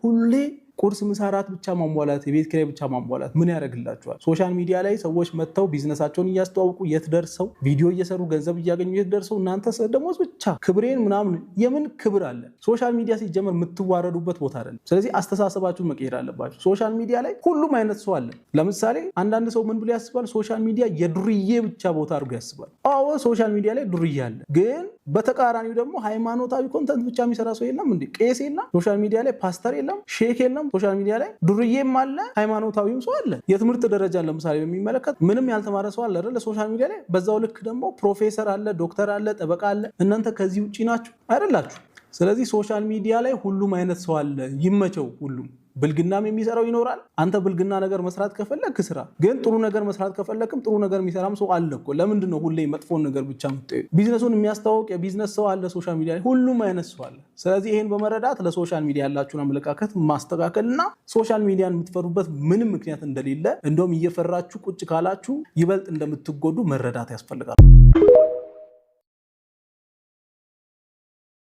ሁሌ ቁርስ ምሳራት ብቻ ማሟላት የቤት ኪራይ ብቻ ማሟላት ምን ያደርግላችኋል? ሶሻል ሚዲያ ላይ ሰዎች መተው ቢዝነሳቸውን እያስተዋውቁ የት ደርሰው ቪዲዮ እየሰሩ ገንዘብ እያገኙ የት ደርሰው እናንተ ደሞዝ ብቻ ክብሬን ምናምን የምን ክብር አለ? ሶሻል ሚዲያ ሲጀመር የምትዋረዱበት ቦታ አይደለም። ስለዚህ አስተሳሰባችሁን መቀየር አለባችሁ። ሶሻል ሚዲያ ላይ ሁሉም አይነት ሰው አለ። ለምሳሌ አንዳንድ ሰው ምን ብሎ ያስባል? ሶሻል ሚዲያ የዱርዬ ብቻ ቦታ አድርጎ ያስባል። አዎ ሶሻል ሚዲያ ላይ ዱርዬ አለ፣ ግን በተቃራኒው ደግሞ ሃይማኖታዊ ኮንተንት ብቻ የሚሰራ ሰው የለም እንዴ? ቄስ የለም ሶሻል ሚዲያ ላይ? ፓስተር የለም? ሼክ የለም ሶሻል ሚዲያ ላይ? ዱርዬም አለ፣ ሃይማኖታዊም ሰው አለ። የትምህርት ደረጃ ለምሳሌ በሚመለከት ምንም ያልተማረ ሰው አለ አይደል ሶሻል ሚዲያ ላይ። በዛው ልክ ደግሞ ፕሮፌሰር አለ፣ ዶክተር አለ፣ ጠበቃ አለ። እናንተ ከዚህ ውጪ ናችሁ አይደላችሁ። ስለዚህ ሶሻል ሚዲያ ላይ ሁሉም አይነት ሰው አለ። ይመቸው ሁሉም። ብልግናም የሚሰራው ይኖራል። አንተ ብልግና ነገር መስራት ከፈለክ ስራ፣ ግን ጥሩ ነገር መስራት ከፈለክም ጥሩ ነገር የሚሰራም ሰው አለ እኮ። ለምንድን ነው ሁሌ መጥፎን ነገር ብቻ የምትጠይቁ? ቢዝነሱን የሚያስተዋውቅ የቢዝነስ ሰው አለ ሶሻል ሚዲያ ላይ፣ ሁሉም አይነት ሰው አለ። ስለዚህ ይሄን በመረዳት ለሶሻል ሚዲያ ያላችሁን አመለካከት ማስተካከልና ሶሻል ሚዲያን የምትፈሩበት ምንም ምክንያት እንደሌለ፣ እንደውም እየፈራችሁ ቁጭ ካላችሁ ይበልጥ እንደምትጎዱ መረዳት ያስፈልጋል።